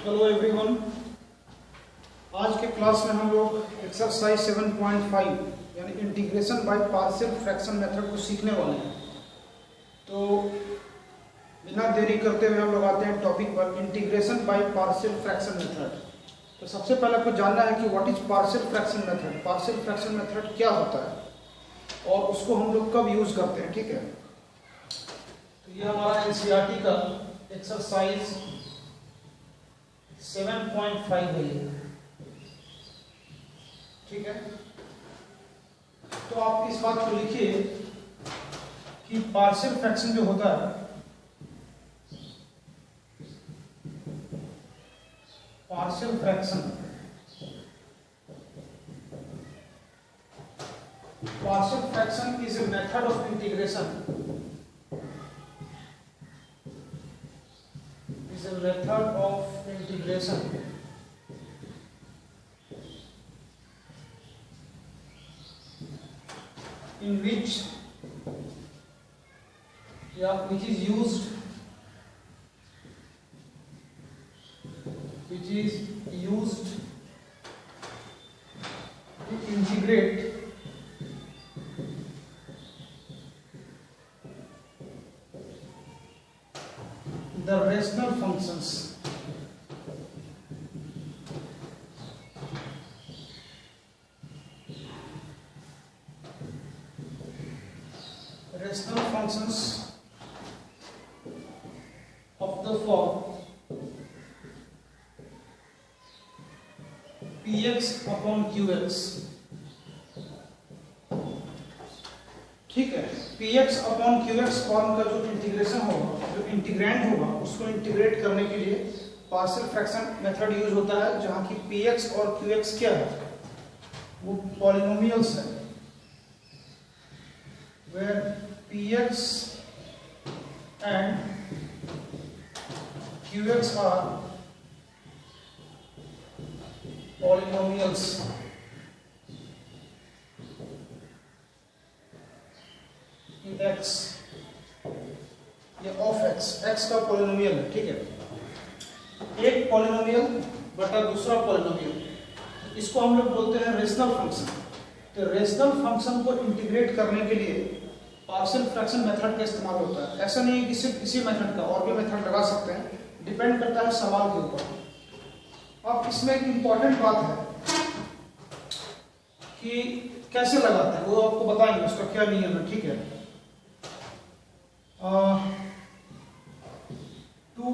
Hello everyone. आज के class में हम लोग एक्सरसाइज 7.5 यानी integration by partial fraction method को सीखने वाले हैं। तो बिना देरी करते हुए हम लोग आते हैं टॉपिक पर, integration by partial fraction method. तो सबसे पहले आपको जानना है कि what is partial fraction method. Partial fraction method क्या होता है और उसको हम लोग कब यूज करते हैं, ठीक है। तो ये हमारा एनसीईआरटी का एक्सरसाइज 7.5 है ये, ठीक है। तो आप इस बात को लिखिए कि पार्शियल फ्रैक्शन जो होता है, partial fraction is a method of integration, in which is used to integrate the rational functions of the form px upon qx, ठीक है। px upon qx फॉर्म का जो इंटीग्रेशन होगा, जो इंटीग्रैंड होगा, उसको इंटीग्रेट करने के लिए पार्शियल फ्रैक्शन मेथड यूज होता है, जहां की px और qx क्या है, वो पॉलिनोमियल्स है। where px and qx are polynomials in x, ये ऑफ x का पॉलिनोमियल है, ठीक है। एक पॉलिनोमियल बटा दूसरा पॉलिनोमियल, इसको हम लोग बोलते हैं रेशनल फंक्शन। तो रेशनल फंक्शन को इंटीग्रेट करने के लिए पार्शियल फ्रैक्शन मेथड का इस्तेमाल होता है। ऐसा नहीं है कि सिर्फ इसी मेथड का, और भी मेथड लगा सकते हैं, डिपेंड करता है सवाल के ऊपर। अब इसमें एक इंपॉर्टेंट बात है कि कैसे लगाते हैं, वो आपको बताएंगे उसका क्या नियम है, ठीक है। To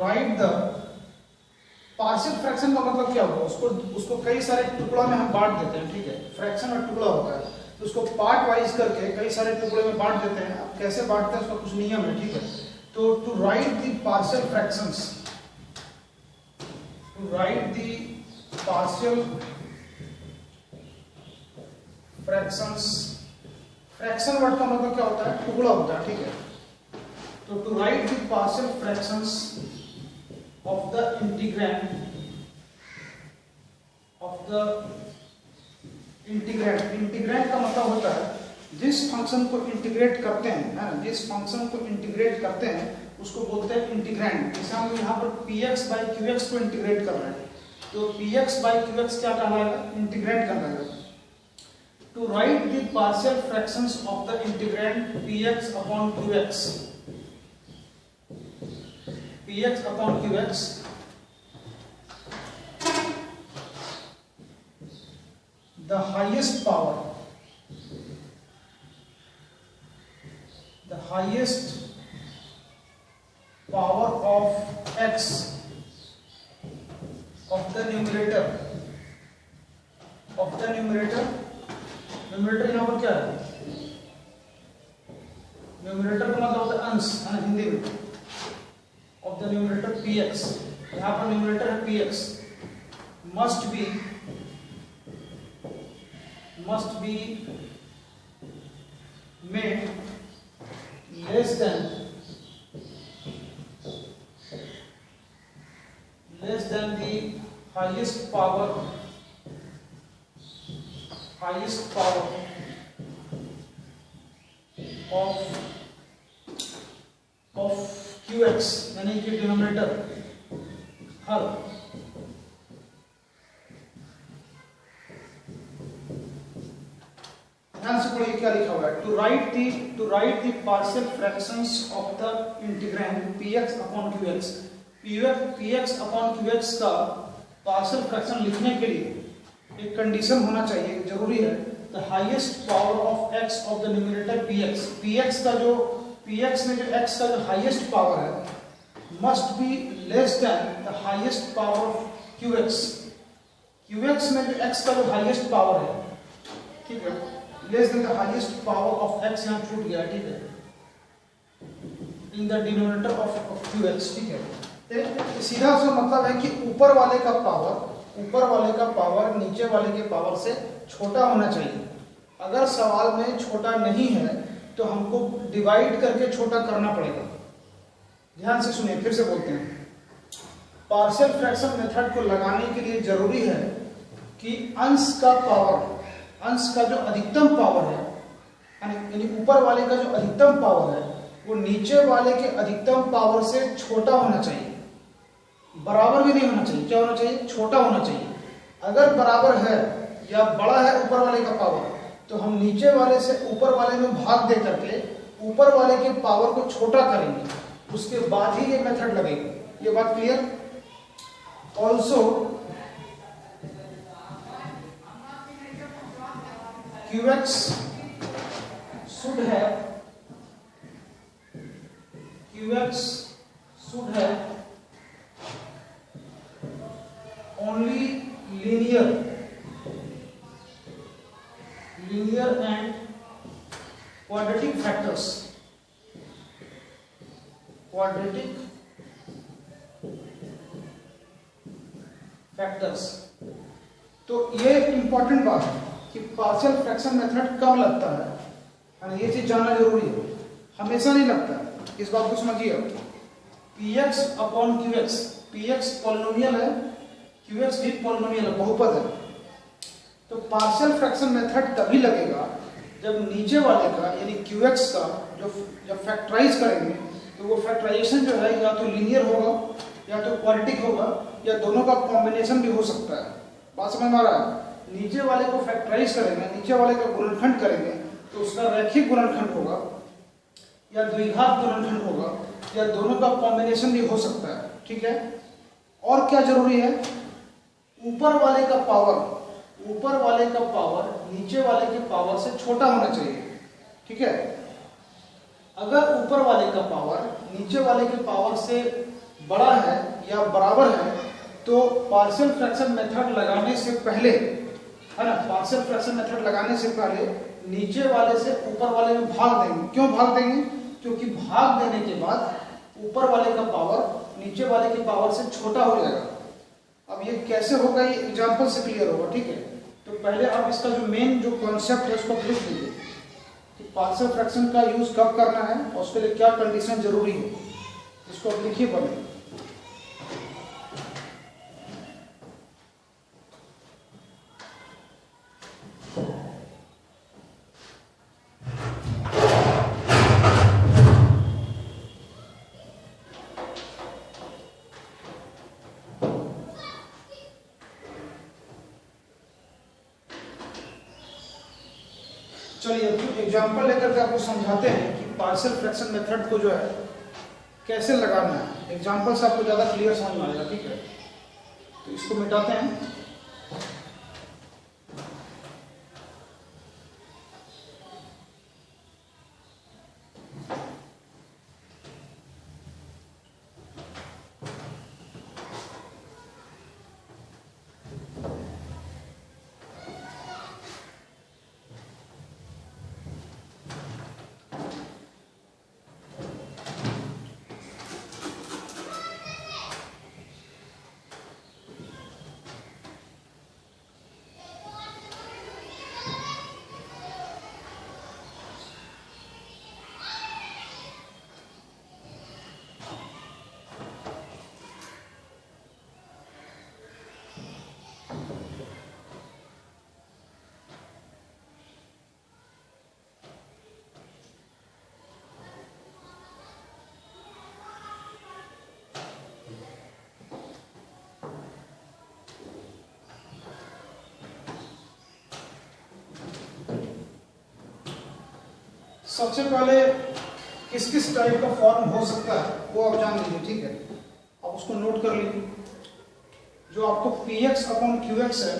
write the partial fraction का मतलब क्या होगा, उसको कई सारे टुकड़ों में हम बांट देते हैं, ठीक है। फ्रैक्शन और टुकड़ा होता है, तो उसको पार्ट वाइज करके कई सारे टुकड़े में बांट देते हैं। अब कैसे बांटते हैं उसका कुछ नियम है, ठीक है। तो to write the partial fractions, fraction word का मतलब क्या होता है, टुकड़ा होता है, ठीक है। तो to write the partial fractions of the integrand का मतलब होता है जिस फंक्शन को इंटीग्रेट करते हैं, है ना, जिस फंक्शन को इंटीग्रेट करते हैं उसको बोलते हैं इंटीग्रैंड। जैसे हम यहाँ पर px by qx को इंटीग्रेट कर रहे हैं, तो px by qx क्या कहलाएगा, इंटीग्रैंड कहलाएगा। To write the partial fractions of the integrand px upon qx, px upon qx, the highest power of x of the numerator यहाँ पर क्या है, न्यूमरेटर का मतलब होता है अंश, है ना, हिंदी में। of the numerator px, यहाँ पर न्यूमरेटर है px, must be made less than the highest power of QX यानी कि डिनोमिनेटर हर ध्यान से पढ़िए क्या लिखा हुआ है। To write the partial fractions of the integrand px upon qx, px upon qx का पार्शियल फ्रैक्शन लिखने के लिए एक कंडीशन होना चाहिए, जरूरी है। The highest power of x of the numerator px में जो x का जो हाईएस्ट पावर है must be less than the highest power of qx में जो x का जो हाईएस्ट पावर है, ठीक है, less than the highest power of x, यहाँ छूट गया, ठीक है, in the denominator of qx, ठीक है। सीधा सा मतलब है कि ऊपर वाले का पावर नीचे वाले के पावर से छोटा होना चाहिए। अगर सवाल में छोटा नहीं है तो हमको डिवाइड करके छोटा करना पड़ेगा। ध्यान से सुनिए, फिर से बोलते हैं, पार्शियल फ्रैक्शन मेथड को लगाने के लिए जरूरी है कि अंश का जो अधिकतम पावर है, यानी ऊपर वाले का जो अधिकतम पावर है वो नीचे वाले के अधिकतम पावर से छोटा होना चाहिए। बराबर भी नहीं होना चाहिए, क्या होना चाहिए, छोटा होना चाहिए। अगर बराबर है या बड़ा है ऊपर वाले का पावर, तो हम नीचे वाले से ऊपर वाले में भाग दे करके ऊपर वाले के पावर को छोटा करेंगे, उसके बाद ही ये मेथड लगेगा। ये बात clear? Also QX should have only linear and quadratic factors. तो ये इंपॉर्टेंट बात है कि पार्शियल फ्रैक्शन मेथड कब लगता है, यानी ये चीज जानना जरूरी है। हमेशा नहीं लगता है, इस बात को समझिए। px upon qx, px polynomial है, qx भी पॉलिनोमियल है, बहुपद है। तो पार्शियल फ्रैक्शन मेथड तभी लगेगा जब नीचे वाले का यानी qx का जब फैक्टराइज करेंगे तो वो फैक्टराइजेशन जो है या तो लीनियर होगा या तो क्वाड्रेटिक होगा या दोनों का कॉम्बिनेशन भी हो सकता है। बात समझ में आ रहा है? नीचे वाले को फैक्टराइज करेंगे, नीचे वाले का गुणनखंड करेंगे तो उसका रैखिक गुणनखंड होगा या द्विघात गुणनखंड होगा या दोनों का कॉम्बिनेशन भी हो सकता है, ठीक है। और क्या जरूरी है, ऊपर वाले का पावर नीचे वाले के पावर से छोटा होना चाहिए, ठीक है। अगर ऊपर वाले का पावर नीचे वाले के पावर से बड़ा है या बराबर है तो पार्शियल फ्रैक्शन मेथड लगाने से पहले, है ना, पार्शियल फ्रैक्शन मेथड लगाने से पहले नीचे वाले से ऊपर वाले में भाग देंगे। क्यों भाग देंगे? क्योंकि भाग देने के बाद ऊपर वाले का पावर नीचे वाले के पावर से छोटा हो जाएगा। अब ये कैसे होगा, ये एग्जांपल से क्लियर होगा, ठीक है। तो पहले आप इसका जो मेन जो कॉन्सेप्ट है उसको लिख लीजिए कि पार्शियल फ्रैक्शन का यूज कब करना है और उसके लिए क्या कंडीशन जरूरी है, इसको आप लिखिए पहले। चलिए एग्जांपल लेकर के आपको समझाते हैं कि पार्शियल फ्रैक्शन मेथड को जो है कैसे लगाना है। एग्जांपल से आपको ज़्यादा क्लियर समझ में आएगा, ठीक है। तो इसको मिटाते हैं। सबसे पहले किस किस टाइप का फॉर्म हो सकता है वो आप जान लीजिए, ठीक है। आप उसको नोट कर लीजिए। जो आपको px अपॉन qx है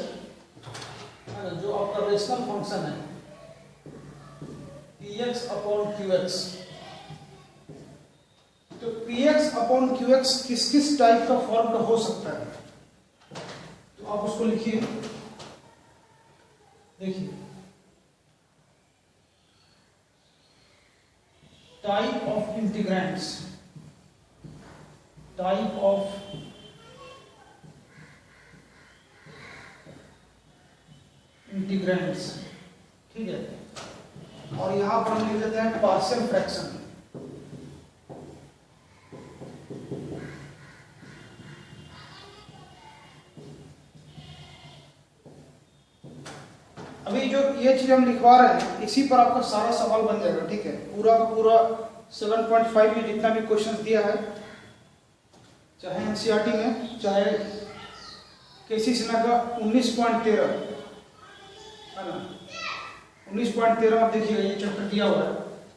ना, जो आपका रेशनल फंक्शन है px अपॉन qx, तो px अपॉन qx किस किस टाइप का फॉर्म का हो सकता है, तो आप उसको लिखिए। देखिए, टाइप ऑफ इंटीग्रेंट्स, टाइप ऑफ इंटीग्रेंट्स, ठीक है। और यहां पर हम लिख देते हैं पार्शियल फ्रैक्शन। अभी जो ये चीज हम लिखवा रहे हैं इसी पर आपका सारा सवाल बन जाएगा, ठीक है। पूरा का पूरा 7.5 में जितना भी क्वेश्चन दिया है, चाहे एनसीईआरटी में, चाहे केसी सिन्हा का 19.13 है ना, 19.13 आप देखिएगा ये चैप्टर दिया हुआ है।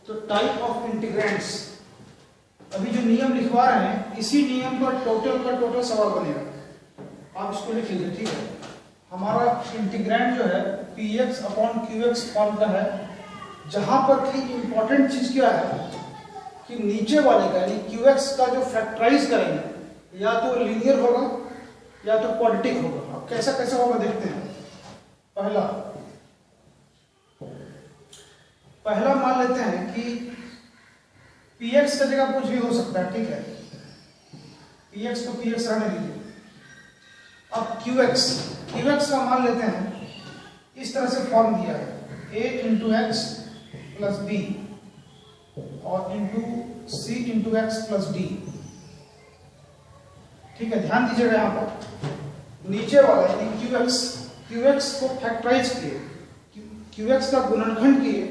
तो टाइप ऑफ इंटीग्रेंट्स, अभी जो नियम लिखवा रहे हैं इसी नियम पर टोटल का टोटल सवाल बनेगा। आप इसको लिख लीजिए, ठीक है। हमारा इंटीग्रेंट जो है px अपॉन qx फॉर्म का है, जहां पर की इंपॉर्टेंट चीज क्या है कि नीचे वाले का यानी qx का जो फैक्टराइज करेंगे या तो लीनियर होगा या तो क्वाड्रेटिक होगा। अब कैसा कैसा होगा देखते हैं। पहला मान लेते हैं कि px का जगह कुछ भी हो सकता है, ठीक है। px को px रहने दीजिए। अब qx का मान लेते हैं, इस तरह से फॉर्म दिया है a into x plus b और into c into x plus d, ठीक है। ध्यान दीजिएगा यहां पर नीचे वाला यानी qx को फैक्टराइज किए, qx का गुणनखंड किए,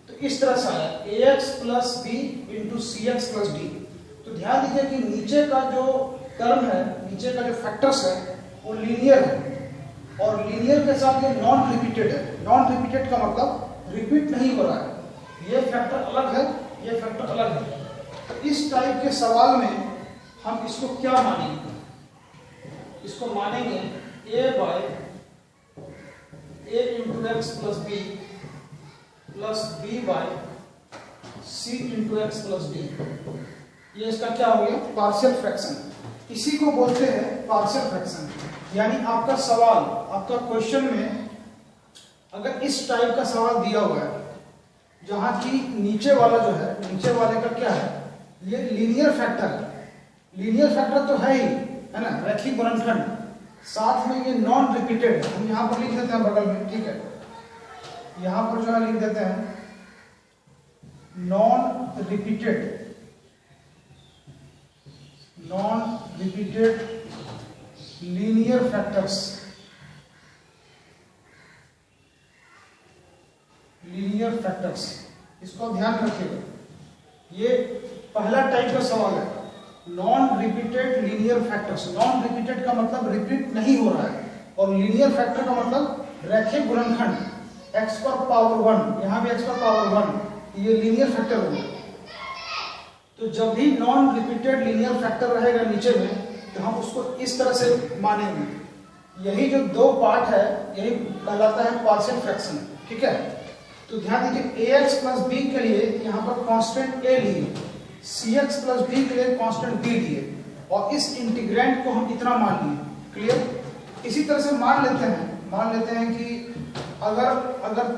तो इस तरह से आया ax प्लस बी इंटू सी एक्स प्लस डी। तो ध्यान दीजिए कि नीचे का जो टर्म है, नीचे का जो फैक्टर्स है वो लीनियर है, और लीनियर के साथ ये नॉन रिपीटेड है। नॉन रिपीटेड का मतलब रिपीट नहीं हो रहा है, ये फैक्टर अलग है, ये फैक्टर अलग है। तो इस टाइप के सवाल में हम इसको क्या मानेंगे, इसको मानेंगे a by a into x plus b by c into x plus d. ये इसका क्या हो गया, पार्शियल फ्रैक्शन। इसी को बोलते हैं पार्शियल फ्रैक्शन। यानी आपका सवाल, आपका क्वेश्चन में अगर इस टाइप का सवाल दिया हुआ है जहां की नीचे वाला जो है, नीचे वाले का क्या है, ये लीनियर फैक्टर है। लीनियर फैक्टर तो है ही, है ना, रैखिक गुणनखंड, साथ में ये नॉन रिपीटेड है। हम यहां पर लिख देते हैं बगल में, ठीक है। यहां पर जो है लिख देते हैं non repeated linear factors, linear factors, इसको ध्यान रखिएगा। ये पहला टाइप का सवाल है, non repeated linear factors. Non repeated का मतलब रिपीट नहीं हो रहा है, और लीनियर फैक्टर का मतलब रैखिक गुणनखंड, x पर पावर 1, यहां भी x पर पावर 1, ये लीनियर फैक्टर होगा। तो जब भी नॉन रिपीटेड लीनियर फैक्टर रहेगा नीचे में, तो हम उसको इस तरह से मानेंगे। यही जो दो पार्ट है यही कहलाता है पार्शियल फ्रैक्शन, ठीक है। तो ध्यान दीजिए ax प्लस b के लिए यहाँ पर कांस्टेंट a लिए, cx प्लस b के लिए कांस्टेंट b लिए, और इस इंटीग्रेंट को हम इतना मान लिए। क्लियर। इसी तरह से मान लेते हैं कि अगर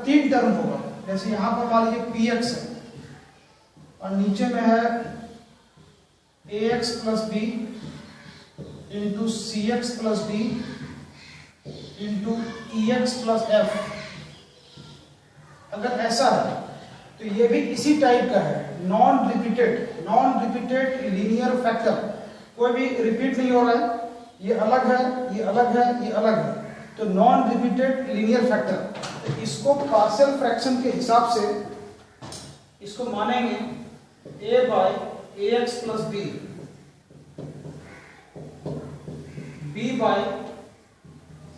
3 टर्म होगा, जैसे यहाँ पर मान लीजिए px है और नीचे में है ax प्लस b इंटू सी एक्स प्लस डी इंटू ई एक्स प्लस एफ। अगर ऐसा है तो ये भी इसी टाइप का है, नॉन रिपीटेड लीनियर फैक्टर, कोई भी रिपीट नहीं हो रहा है, ये अलग है, ये अलग है, ये अलग है, तो नॉन रिपीटेड लीनियर फैक्टर। तो इसको पार्शियल फ्रैक्शन के हिसाब से इसको मानेंगे a by a x plus b by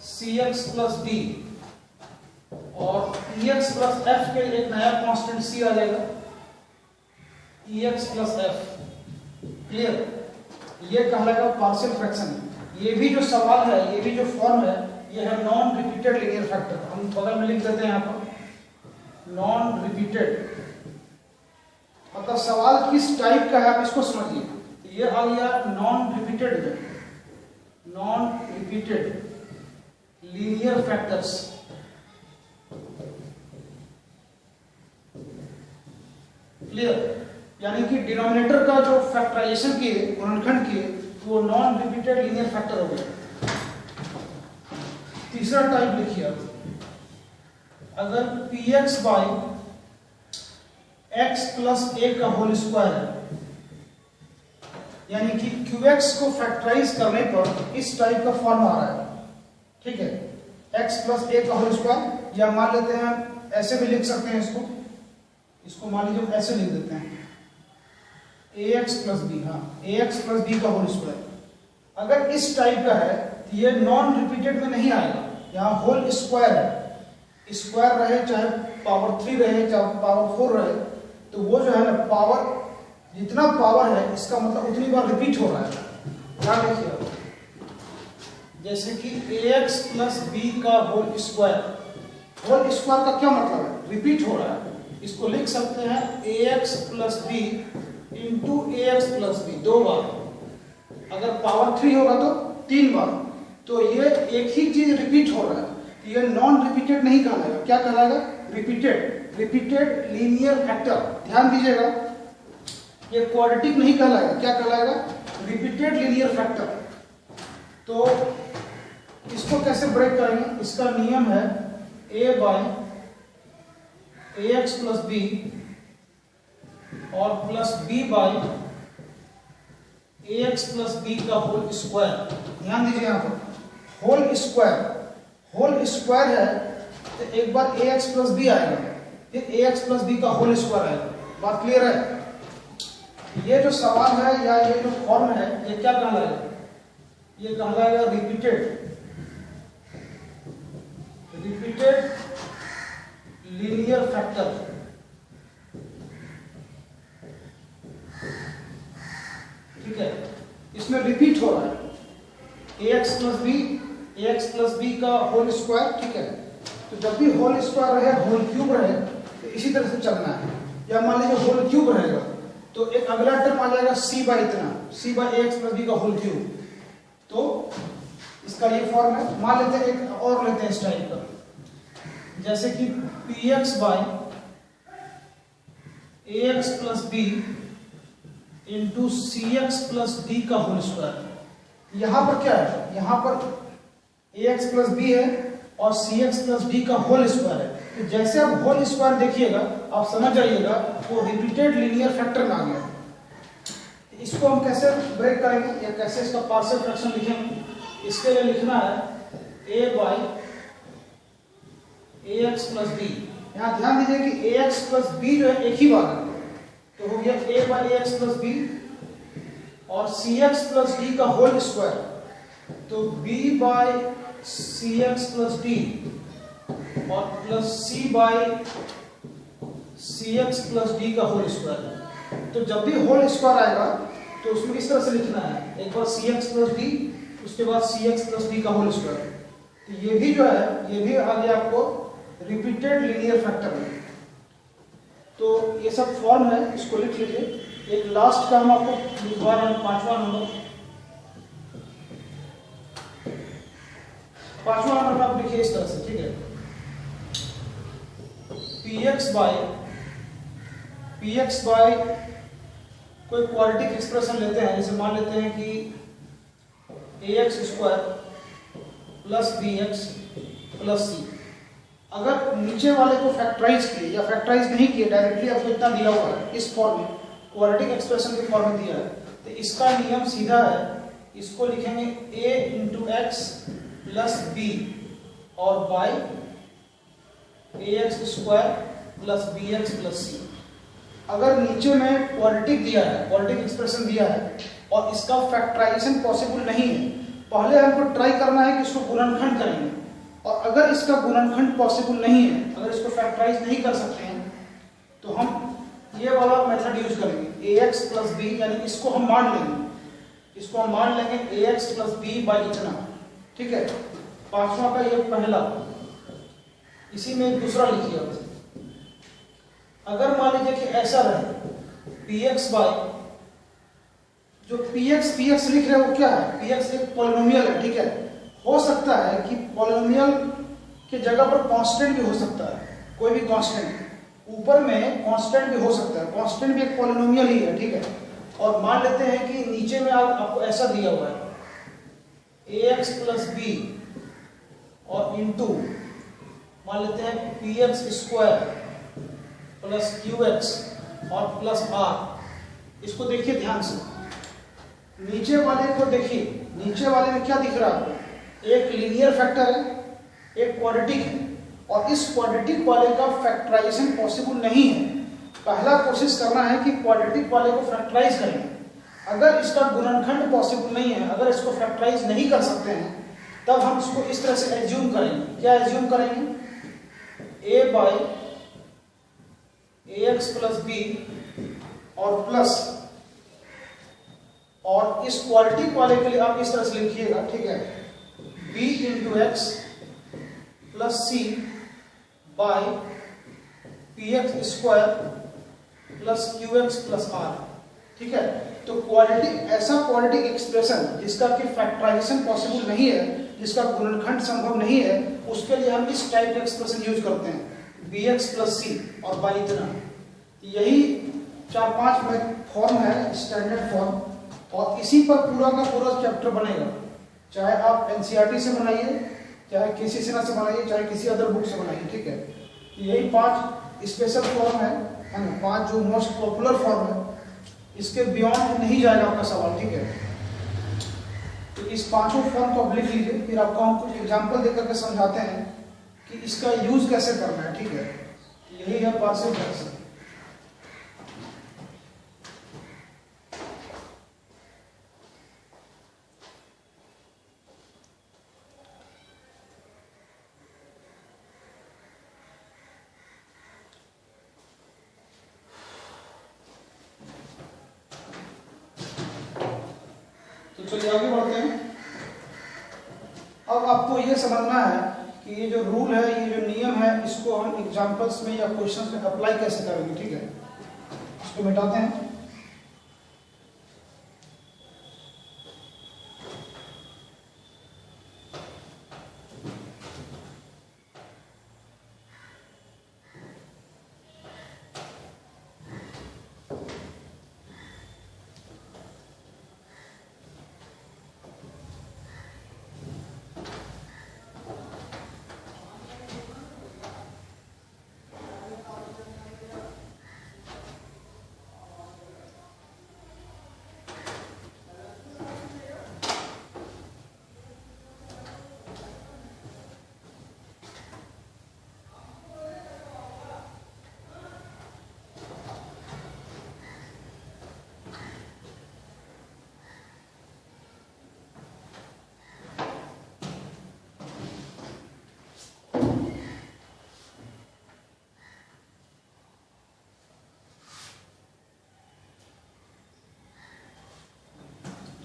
c x plus d और ई एक्स प्लस एफ के एक नया कांस्टेंट सी आ जाएगा, EX प्लस F। क्लियर? ये कहलाएगा पार्शियल फ्रैक्शन। ये भी जो सवाल है, ये भी जो फॉर्म है, ये है नॉन रिपीटेड लीनियर फैक्टर। हम बगल में लिख देते हैं यहाँ पर नॉन रिपीटेड। मतलब सवाल किस टाइप का है आप इसको समझिए। ये आ गया नॉन रिपीटेड में, non repeated linear factors. Clear? यानी कि डिनोमिनेटर का जो फैक्टराइजेशन किए, गुणनखंड किए, वो नॉन रिपीटेड लीनियर फैक्टर हो गया। तीसरा टाइप लिखिए आप, अगर px by x plus a का होल स्क्वायर है, यानी कि qx को फैक्टराइज करने पर इस टाइप का फॉर्म आ रहा है। ठीक है, x प्लस a का होल स्क्वायर, या मान लेते हैं ऐसे भी लिख सकते हैं इसको मान लीजिए हम ऐसे लिख देते हैं ax प्लस बी। हाँ, ax प्लस बी का होल स्क्वायर। अगर इस टाइप का है तो ये नॉन रिपीटेड में नहीं आएगा। यहाँ होल स्क्वायर है, स्क्वायर रहे चाहे पावर 3 रहे चाहे पावर 4 रहे, तो वो जो है ना पावर, जितना पावर है इसका मतलब उतनी बार रिपीट हो रहा है। ध्यान रखिए, जैसे कि ax प्लस बी का होल स्क्वायर। होल स्क्वायर का क्या मतलब है? रिपीट हो रहा है। इसको लिख सकते हैं ax plus b into ax plus b, 2 बार। अगर पावर 3 होगा तो 3 बार। तो ये एक ही चीज रिपीट हो रहा है। ये नॉन रिपीटेड नहीं कहलाएगा। क्या कहलाएगा? Repeated, repeated linear factor. ध्यान दीजिएगा, ये क्वाड्रेटिक नहीं कहलाएगा। क्या कहलाएगा? Repeated linear factor. तो इसको कैसे ब्रेक करेंगे? इसका नियम है a by ax plus b और plus b by ax plus b का होल स्क्वायर। ध्यान दीजिए यहाँ पर होल स्क्वायर, होल स्क्वायर है तो एक बार ax प्लस बी आएगा, फिर ax प्लस बी का होल स्क्वायर आएगा। बात क्लियर है? ये जो सवाल है या ये जो फॉर्म है, ये क्या कहलाएगा? ये कहलाएगा रिपीटेड, रिपीटेड लीनियर फैक्टर। ठीक है, इसमें रिपीट हो रहा है ax प्लस बी का होल स्क्वायर। ठीक है, तो जब भी होल स्क्वायर रहे, होल क्यूब रहे, तो इसी तरह से चलना है। या मान लीजिए होल क्यूब रहेगा तो एक अगला टर्म आ जाएगा c बाई इतना, c by ax plus b का होल क्यूब। तो इसका ये फॉर्म है। मान लेते हैं एक और लेते हैं इस टाइप का, जैसे कि px by ax plus b into cx plus d का होल स्क्वायर। यहां पर क्या है? यहां पर ax प्लस बी है और cx प्लस डी का होल स्क्वायर है। तो जैसे आप होल स्क्वायर देखिएगा, आप समझ जाइएगा वो रिपीटेड लीनियर फैक्टर में आ गया। इसको हम कैसे ब्रेक करेंगे या कैसे इसका पार्शियल फ्रैक्शन लिखेंगे? इसके लिए लिखना है a by ax plus b. यहाँ ध्यान दीजिए कि ax प्लस बी जो है एक ही बार है, तो हो गया a by ax plus b और cx प्लस डी का होल स्क्वायर, तो b by cx plus d और plus c by cx plus d का होल स्क्वायर। तो जब भी होल स्क्वायर आएगा तो उसमें इस तरह से लिखना है, एक बार cx प्लस डी, उसके बाद cx प्लस डी का होल स्क्वायर। तो ये भी जो है, ये भी आ गया आपको रिपीटेड लीनियर फैक्टर में। तो ये सब फॉर्म है, इसको लिख लीजिए। एक लास्ट का हम आपको लिखवा रहे हैं, 5वां नंबर। 5वां नंबर आप लिखिए इस तरह से। ठीक है, px बाई कोई क्वाड्रेटिक एक्सप्रेशन लेते हैं, जैसे मान लेते हैं कि ax square plus bx plus c। अगर नीचे वाले को फैक्टराइज किए या फैक्टराइज नहीं किए, डायरेक्टली आपको इतना दिया हुआ है इस फॉर्म में, क्वाड्रेटिक एक्सप्रेशन के फॉर्म में दिया है, तो इसका नियम सीधा है। इसको लिखेंगे a into x plus b और by ax square plus bx plus c। अगर नीचे में क्वाड्रेटिक दिया है, क्वाड्रेटिक एक्सप्रेशन दिया है और इसका फैक्टराइजेशन पॉसिबल नहीं है, पहले हमको ट्राई करना है कि इसको गुणनखंड करेंगे। और अगर इसका गुणनखंड पॉसिबल नहीं है, अगर इसको फैक्टराइज नहीं कर सकते हैं, तो हम ये वाला मेथड यूज करेंगे। ax प्लस बी, यानी इसको हम मान लेंगे ax प्लस बी बाई इतना, ठीक है। पांचवा का ये पहला, इसी में दूसरा लिखिए। अगर मान लीजिए कि ऐसा रहे px बाई, जो px लिख रहे हैं वो क्या है, px एक पॉलिनोमियल है, ठीक है। हो सकता है कि पॉलिनोमियल के जगह पर कांस्टेंट भी हो सकता है, कोई भी कांस्टेंट, ऊपर में कांस्टेंट भी हो सकता है, कांस्टेंट भी एक पॉलिनोमियल ही है, ठीक है। और मान लेते हैं कि नीचे में आपको ऐसा दिया हुआ है ax प्लस बी और इंटू मान लेते हैं px स्क्वायर प्लस qx और प्लस r। इसको देखिए ध्यान से, नीचे वाले को देखिए, नीचे वाले में क्या दिख रहा है, एक लीनियर फैक्टर है, एक क्वाड्रेटिक है, और इस क्वाड्रेटिक वाले का फैक्टराइजेशन पॉसिबल नहीं है। पहला कोशिश करना है कि क्वाड्रेटिक वाले को फैक्टराइज करें। अगर इसका गुणनखंड पॉसिबल नहीं है, अगर इसको फैक्टराइज नहीं कर सकते हैं, तब हम इसको इस तरह से एज्यूम करेंगे। क्या एज्यूम करेंगे, a by ax plus b और प्लस, और इस क्वाड्रेटिक वाले के लिए आप इस तरह से लिखिएगा, ठीक है, b into x plus c by px square plus qx plus r, ठीक है। तो क्वाड्रेटिक, ऐसा क्वाड्रेटिक एक्सप्रेशन जिसका कि फैक्टराइजेशन पॉसिबल नहीं है, जिसका गुणनखंड संभव नहीं है, उसके लिए हम इस टाइप का एक्सप्रेशन यूज करते हैं, bx प्लस सी और बाई इतना। यही 4-5 फॉर्म है, स्टैंडर्ड फॉर्म, और इसी पर पूरा का पूरा चैप्टर बनेगा। चाहे आप एनसीईआरटी से बनाइए, चाहे किसी से से बनाइए, चाहे किसी अदर बुक से बनाइए, ठीक है। यही 5 स्पेशल फॉर्म है ना, 5 जो मोस्ट पॉपुलर फॉर्म है, इसके बियॉन्ड नहीं जाएगा आपका सवाल, ठीक है। तो इस 5 फॉर्म को आप लिख लीजिए, फिर आपको हम कुछ एग्जांपल देकर के समझाते हैं कि इसका यूज कैसे करना है, ठीक है। यही है पार्शियल फ्रैक्शन। चलिए आगे बढ़ते हैं। अब आपको ये समझना है कि ये जो रूल है, ये जो नियम है, इसको हम एग्जांपल्स में या क्वेश्चंस में अप्लाई कैसे करेंगे, ठीक है। इसको मिटाते हैं।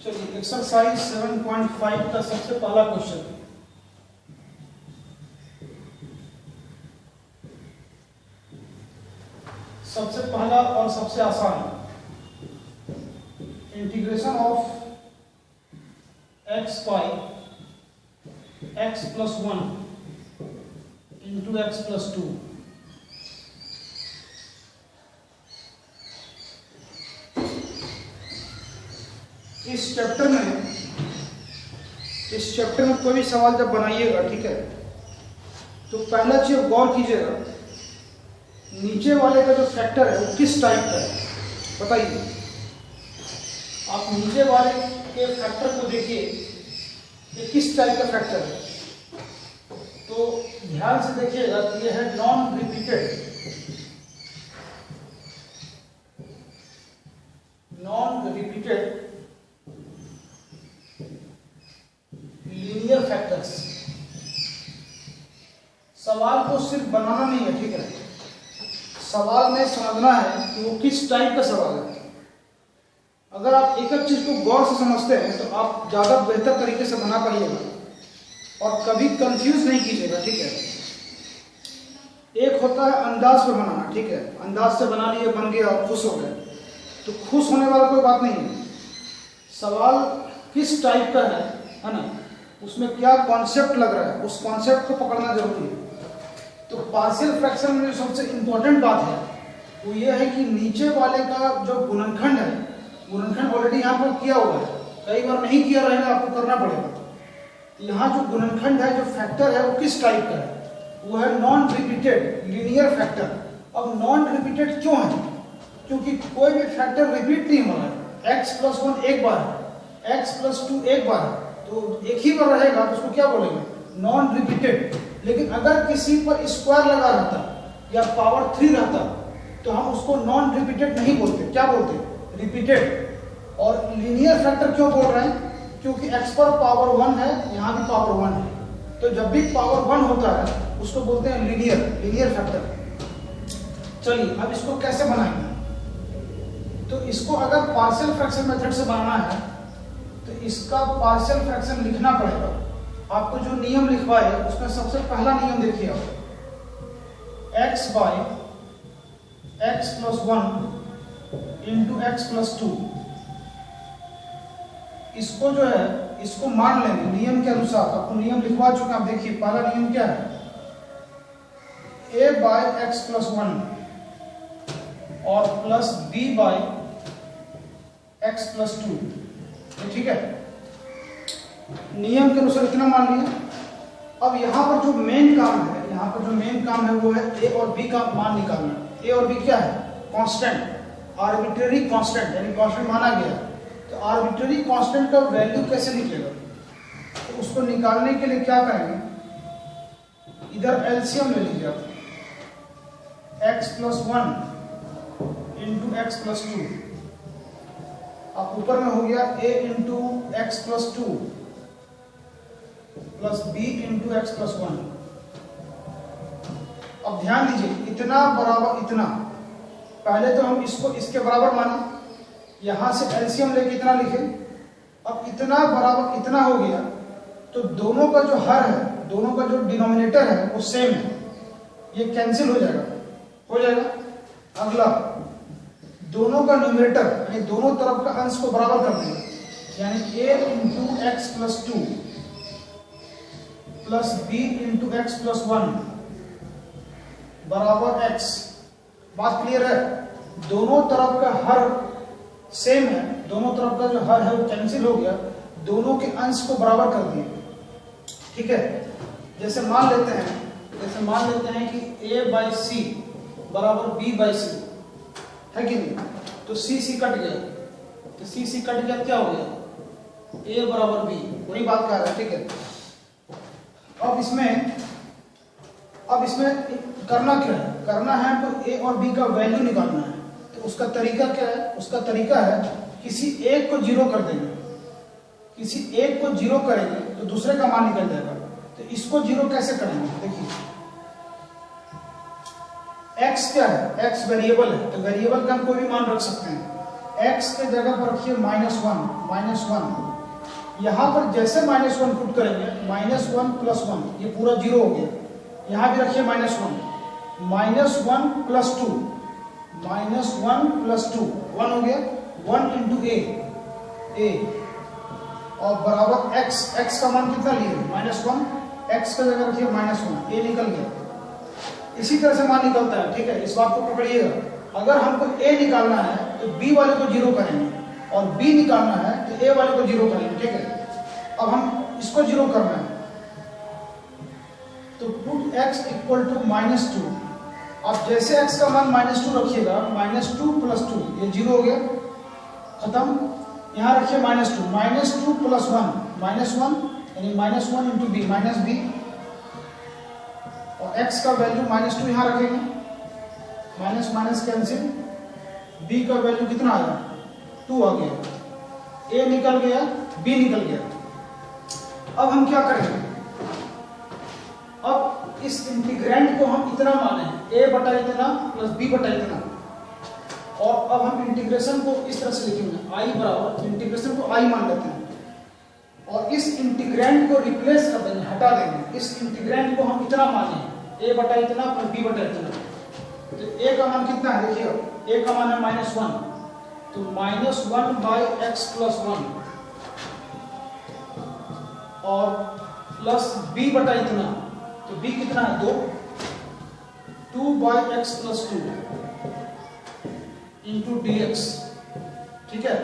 चलिए एक्सरसाइज 7.5 का सबसे पहला क्वेश्चन, सबसे पहला और सबसे आसान, integration of x by x plus 1 into x plus 2। इस चैप्टर में कोई भी सवाल जब बनाइएगा, ठीक है, तो पहला चीज गौर कीजिएगा, नीचे वाले का जो फैक्टर है वो किस टाइप का है, बताइए। आप नीचे वाले के फैक्टर को देखिए, ये किस टाइप का फैक्टर है, तो ध्यान से देखिएगा कि ये है नॉन रिपीटेड, लीनियर फैक्टर्स। सवाल को सिर्फ बनाना नहीं है, ठीक है, सवाल में समझना है कि वो किस टाइप का सवाल है। अगर आप एक एक चीज को गौर से समझते हैं तो आप ज्यादा बेहतर तरीके से बना पाइएगा और कभी कंफ्यूज नहीं कीजिएगा, ठीक है। एक होता है अंदाज पे बनाना, ठीक है, अंदाज से बना लिए, बन गया और खुश हो गए, तो खुश होने वाला कोई बात नहीं है। सवाल किस टाइप का है ना, उसमें क्या कॉन्सेप्ट लग रहा है, उस कॉन्सेप्ट को पकड़ना जरूरी है। तो पार्शियल फ्रैक्शन में जो सबसे इंपॉर्टेंट बात है वो ये है कि नीचे वाले का जो गुणनखंड है, गुणनखंड ऑलरेडी यहाँ पर किया हुआ है, कई बार नहीं किया रहेगा, आपको करना पड़ेगा। यहाँ जो गुणनखंड है, जो फैक्टर है, वो किस टाइप का है, वो है नॉन रिपीटेड लीनियर फैक्टर। अब नॉन रिपीटेड क्यों है? क्योंकि कोई भी फैक्टर रिपीट नहीं हो रहा है। x+1 एक बार है, x+2 एक बार है, तो एक ही बार रहेगा, तो उसको क्या बोलेंगे? Non repeated. लेकिन अगर किसी पर स्क्वायर लगा रहता या पावर 3 रहता तो हम उसको नॉन रिपीटेड नहीं बोलते, क्या बोलते? रिपीटेड। और लीनियर फैक्टर क्यों बोल रहे हैं? क्योंकि x पर पावर 1 है, यहाँ भी पावर 1 है, तो जब भी पावर 1 होता है उसको बोलते हैं लीनियर फैक्टर। चलिए अब इसको कैसे बनाएंगे? तो इसको अगर पार्शियल फ्रैक्शन मेथड से बनाना है तो इसका पार्शियल फ्रैक्शन लिखना पड़ेगा। आपको जो नियम लिखवाए उसमें सबसे पहला नियम देखिए आप, x/x+1 इंटू x+2। इसको जो है, इसको मान लेंगे नियम के अनुसार। आपको नियम लिखवा चुके हैं, आप देखिए पहला नियम क्या है, a/x+1 और प्लस b/x+2, ठीक है। नियम के अनुसार इतना मान लिया। अब यहाँ पर जो मेन काम है, यहाँ पर जो मेन काम है वो है a और b का मान निकालना। a और b क्या है? कांस्टेंट, आर्बिट्रेरी कांस्टेंट, यानी कांस्टेंट माना गया। तो आर्बिट्रेरी कांस्टेंट का वैल्यू कैसे निकलेगा? तो उसको निकालने के लिए क्या करेंगे, इधर एलसीएम ले लीजिए आप, x+1 इंटू x+2। अब ऊपर में हो गया a into x+2 plus b into x+1। अब ध्यान दीजिए, इतना बराबर इतना, पहले तो हम इसको इसके बराबर माने, यहां से एलसीएम लेके इतना लिखे। अब इतना बराबर इतना हो गया तो दोनों का जो हर है, दोनों का जो डिनोमिनेटर है वो सेम है, ये कैंसिल हो जाएगा। अगला, दोनों का न्यूमरेटर यानी दोनों तरफ का अंश को बराबर कर देंगे, यानी a into x+2 plus b into x+1 बराबर x। बात क्लियर है? दोनों तरफ का हर सेम है, दोनों तरफ का जो हर है वो कैंसिल हो गया, दोनों के अंश को बराबर कर दिए, ठीक है। जैसे मान लेते हैं कि a/c बराबर b/c है कि नहीं, तो c कट गया, तो c कट गया, क्या हो गया? a बराबर b, वही बात कर रहा है, ठीक है। अब इसमें करना क्या है? करना है तो a और b का वैल्यू निकालना है। तो उसका तरीका क्या है? उसका तरीका है किसी एक को जीरो कर देंगे, किसी एक को जीरो करेंगे तो दूसरे का मान निकल जाएगा। तो इसको जीरो कैसे करेंगे? देखिए, x क्या है? x वेरिएबल है, तो वेरिएबल का हम कोई भी मान रख सकते हैं। x के जगह पर रखिए -1। यहां पर जैसे -1 पुट करेंगे, -1 प्लस 1, ये पूरा जीरो हो गया। यहां भी रखिए -1 प्लस 2, -1 प्लस 2, 1 हो गया। 1 इंटू a और बराबर x का मान कितना लिए? -1, x का जगह रखिए -1, a निकल गया। इसी तरह से मान निकलता है, ठीक है। इस बात को पकड़िएगा, अगर हमको a निकालना है तो b वाले को जीरो करेंगे और b निकालना है तो a वाले को जीरो करेंगे, ठीक है। अब हम इसको जीरो करना है तो पुट x इक्वल टू -2। अब जैसे x का मान -2 रखिएगा, -2 प्लस 2, ये जीरो हो गया, खत्म। यहां रखिए -2 प्लस 1, -1 यानी -1 इंटू b, -b, और x का वैल्यू -2 यहां रखेंगे, माइनस माइनस कैंसिल, b का वैल्यू कितना आया? 2 आ गया, a निकल गया, b निकल गया। अब हम क्या करेंगे? अब इस इंटीग्रैंड को हम इतना माने, a बटा इतना प्लस b बटा इतना। और अब हम इंटीग्रेशन को इस तरह से लिखेंगे, i बराबर इंटीग्रेशन को i मान लेते हैं और इस इंटीग्रैंड को रिप्लेस कर देंगे, हटा देंगे। इस इंटीग्रैंड को हम इतना माने a बटा इतना प्लस b बटा इतना। तो a का मान कितना है देखिए, a का मान है -1, तो -1 बाई x प्लस 1 और प्लस b बटा इतना, तो b कितना है 2 by x plus 2 into dx। ठीक है,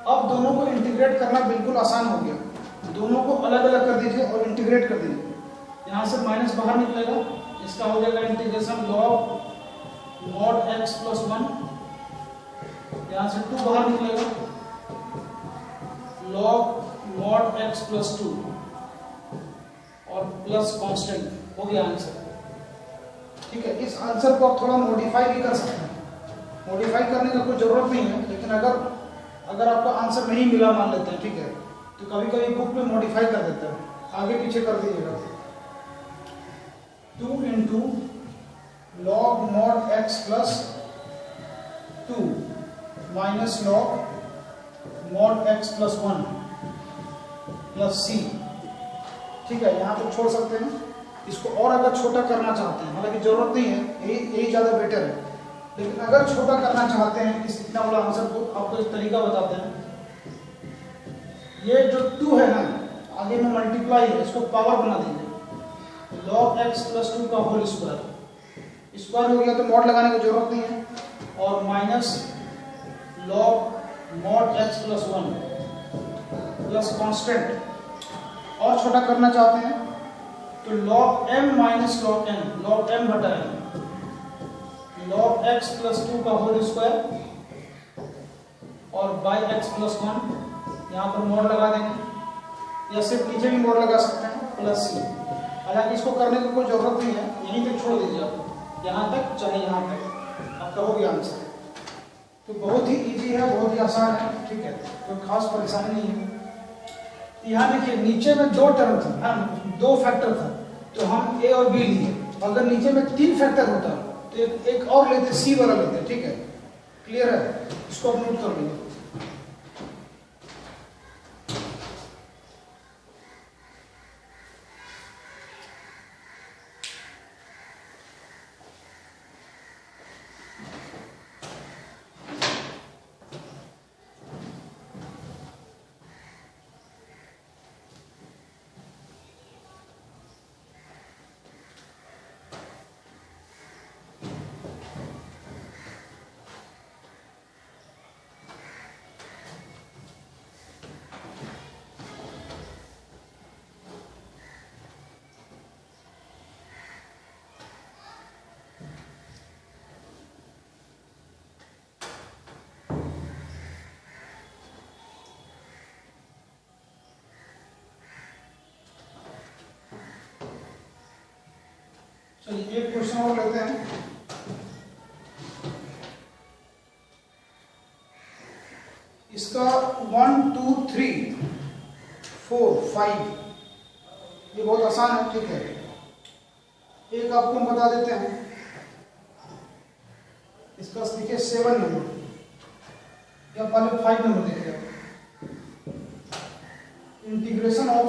अब दोनों को इंटीग्रेट करना बिल्कुल आसान हो गया। दोनों को अलग अलग कर दीजिए और इंटीग्रेट कर दीजिए। यहाँ से माइनस बाहर निकलेगा, इसका हो जाएगा integration log mod x plus 1, यहाँ से 2 बाहर निकलेगा log mod x प्लस 2 और प्लस कांस्टेंट। हो गया आंसर। ठीक है, इस आंसर को आप थोड़ा मॉडिफाई भी कर सकते हैं। मॉडिफाई करने की कोई जरूरत नहीं है, लेकिन अगर आपका आंसर नहीं मिला मान लेते हैं, ठीक है, तो कभी कभी बुक में मॉडिफाई कर देते हैं, आगे पीछे कर दीजिएगा। 2 into log mod x plus 2 minus log mod x plus 1 plus c. ठीक है, यहाँ तक छोड़ सकते हैं। इसको और अगर छोटा करना चाहते हैं, हालांकि जरूरत नहीं है, यही ज़्यादा बेटर है, लेकिन अगर छोटा करना चाहते हैं इस इतना बड़ा आंसर को, आपको एक तरीका बताते हैं। ये जो 2 है ना, आगे में मल्टीप्लाई है, इसको पावर बना दीजिए, log x प्लस 2 का होल स्क्वायर। स्क्वायर हो गया तो मॉड लगाने की जरूरत नहीं है, और minus log mod x plus 1 plus constant. और छोटा करना चाहते हैं तो log m minus log n, log m बटा n, log x प्लस 2 का होल स्क्वायर और बाई x प्लस 1, यहाँ पर मोड लगा देंगे, या सिर्फ नीचे भी मोड लगा सकते हैं प्लस सी। हालांकि इसको करने की कोई जरूरत नहीं है, यहीं तक छोड़ दीजिए आप, यहाँ तक चाहे यहाँ तक, आपका हो गया आंसर। तो बहुत ही इजी है, बहुत ही आसान है। ठीक है, कोई खास परेशानी नहीं है। यहाँ देखिए नीचे में 2 टर्म था, 2 फैक्टर था, तो हम a और b लिए। अगर नीचे में 3 फैक्टर होता तो एक और लेते, सी वाला लेते। ठीक है, क्लियर है, इसको आप नोट कर लीजिए। चलिए एक क्वेश्चन और लेते हैं। इसका 1 2 3 4 5 ये बहुत आसान है। ठीक है, एक आपको हम बता देते हैं, इसका देखिए 7 नंबर, या पहले 5 नंबर देखिए। Integration of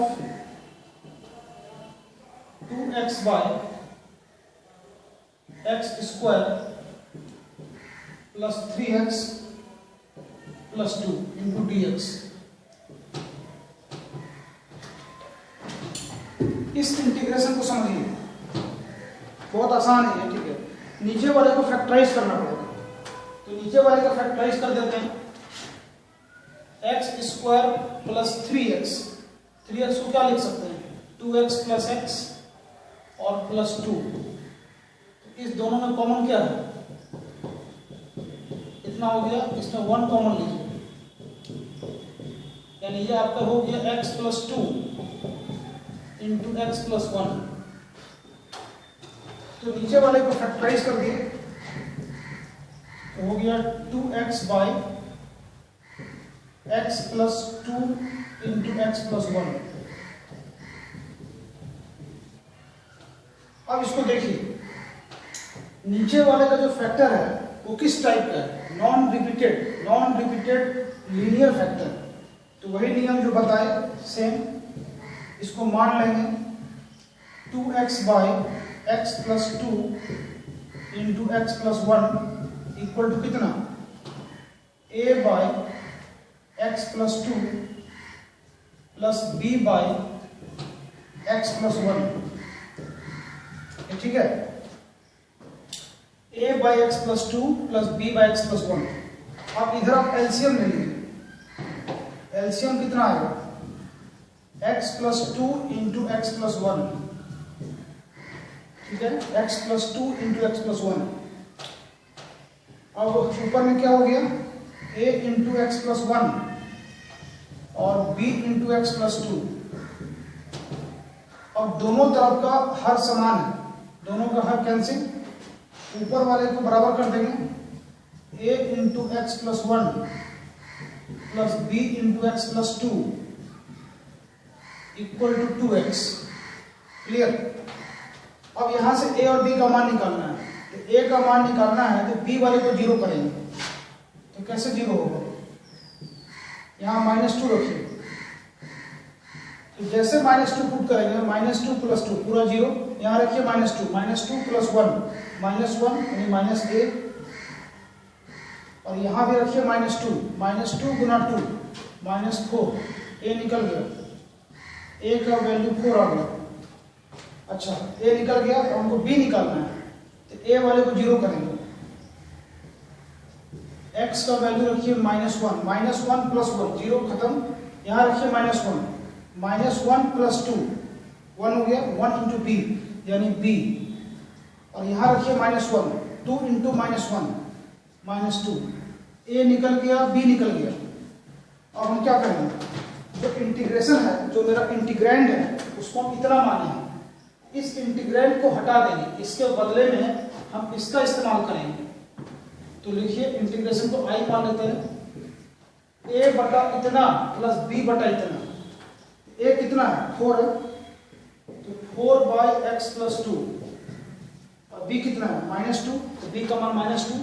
2x by x square plus 3x plus 2 into dx। इस इंटीग्रेशन को समझिए, बहुत आसान है। ठीक है, नीचे वाले को फैक्टराइज करना पड़ेगा, तो नीचे वाले को फैक्टराइज कर देते हैं। x square plus 3x, 3x को क्या लिख सकते हैं 2x प्लस x और प्लस 2। इस दोनों में कॉमन क्या है, इतना हो गया, इसमें 1 कॉमन लीजिए, यानी ये आपका हो गया x plus 2 into x plus 1। तो नीचे वाले को फैक्टराइज कर दिए, तो हो गया 2x by x plus 2 into x plus 1। अब इसको देखिए, नीचे वाले का जो फैक्टर है वो किस टाइप का है, नॉन रिपीटेड लीनियर फैक्टर, तो वही नियम जो बताए सेम, इसको मान लेंगे 2x by x plus 2 into x plus 1 equal to कितना, a by x plus 2 plus b by x plus 1, ठीक है। a by x plus 2 plus b by x plus 1। अब इधर आप एलसीएम ले लीजिए, एलसीएम कितना आएगा, x plus 2 into x plus 1, ठीक है, x plus 2 into x plus 1। अब ऊपर में क्या हो गया, a इंटू एक्स प्लस 1 और b इंटू एक्स प्लस 2। अब दोनों तरफ का हर समान है, दोनों का हर कैंसिल, ऊपर वाले को बराबर कर देंगे, a into x plus 1 plus b into x plus 2 equal to 2x। Clear. अब यहां से a और b का मान निकालना है, तो a का मान निकालना है तो b वाले को 0 करेंगे, तो कैसे 0 होगा, यहां -2 रखिए, तो जैसे -2 पुट करेंगे, -2 प्लस 2 पूरा 0, यहां रखिए -2 प्लस 1 -1 यानी -a, और यहां भी रखिए -2 गुना 2 -4, a निकल गया, a का वैल्यू 4 आ गया। अच्छा, a निकल गया, तो हमको b निकालना है, तो a वाले को 0 करेंगे, x का वैल्यू रखिए -1 प्लस 1 0 खत्म, यहां रखिए -1 प्लस 2 1 हो गया, 1 इंटू b यानी b, और यहां रखिए -1 2 इंटू -1 -2, a निकल गया, b निकल गया। अब हम क्या करेंगे, जो इंटीग्रेशन है, जो मेरा इंटीग्रैंड है, उसको हम इतना माने हैं, इस इंटीग्रैंड को हटा देंगे, इसके बदले में हम इसका इस्तेमाल करेंगे। तो लिखिए इंटीग्रेशन को i मान लेते हैं, a बटा इतना प्लस b बटा इतना, a कितना है 4 है, तो 4 बाई एक्स प्लस 2, और b कितना है -2, तो b का मान -2,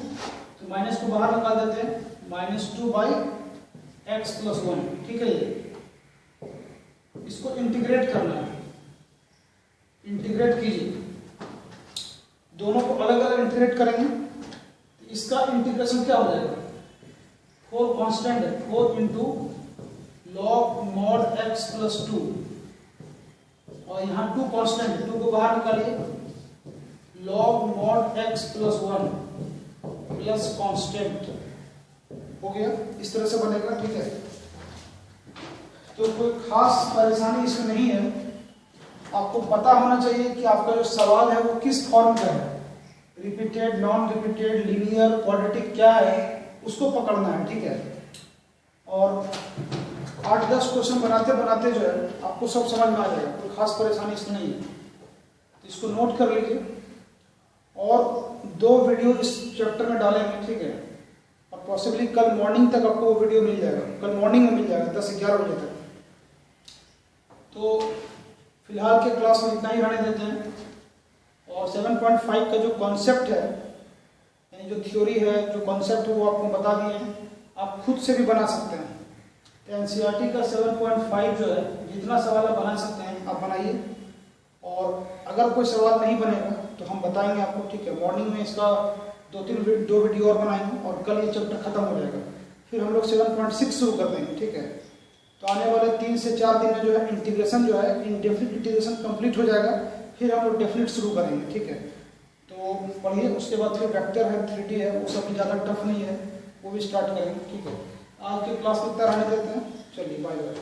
तो माइनस को बाहर निकाल देते हैं, -2 बाई एक्स प्लस 1, ठीक है। ये इसको इंटीग्रेट करना है, इंटीग्रेट कीजिए, दोनों को अलग अलग इंटीग्रेट करेंगे, तो इसका इंटीग्रेशन क्या हो जाएगा, 4 कांस्टेंट है, 4 into log mod x plus 2, और यहाँ 2 कांस्टेंट है, 2 को बाहर निकालिए, log mod x plus 1 plus constant हो गया, इस तरह से बनेगा, ठीक है। तो कोई खास परेशानी इसमें नहीं है, आपको पता होना चाहिए कि आपका जो सवाल है वो किस फॉर्म का है, repeated, non repeated, linear, quadratic क्या है, उसको पकड़ना है, ठीक है। और 8-10 क्वेश्चन बनाते बनाते जो है आपको सब समझ में आ जाएगा, कोई खास परेशानी इसमें नहीं है, तो इसको नोट कर लीजिए। और 2 वीडियो इस चैप्टर में डालेंगे, ठीक है, और पॉसिबली कल मॉर्निंग तक आपको वो वीडियो मिल जाएगा, कल मॉर्निंग में मिल जाएगा 10 से 11 बजे तक। तो फिलहाल के क्लास में इतना ही रहने देते हैं, और 7.5 का जो कॉन्सेप्ट है, यानी जो थ्योरी है, जो कॉन्सेप्ट है, वो आपको बता दिए हैं, आप खुद से भी बना सकते हैं। एनसीईआरटी का 7.5 जो है, जितना सवाल आप बना सकते हैं आप बनाइए, और अगर कोई सवाल नहीं बनेगा तो हम बताएंगे आपको, ठीक है। मॉर्निंग में इसका 2 वीडियो और बनाएंगे, और कल ये चैप्टर खत्म हो जाएगा, फिर हम लोग 7.6 शुरू कर देंगे, ठीक है। तो आने वाले 3 से 4 दिन में जो है इंटीग्रेशन जो है, इनडेफिनिट इंटीग्रेशन कंप्लीट हो जाएगा, फिर हम लोग डेफिनिट शुरू करेंगे, ठीक है। तो पढ़िए, उसके बाद फिर वेक्टर है, 3D है, वो सब भी ज़्यादा टफ नहीं है, वो भी स्टार्ट करेंगे, ठीक है। आज के क्लास में इतना रहने देते हैं, चलिए बाय बाय।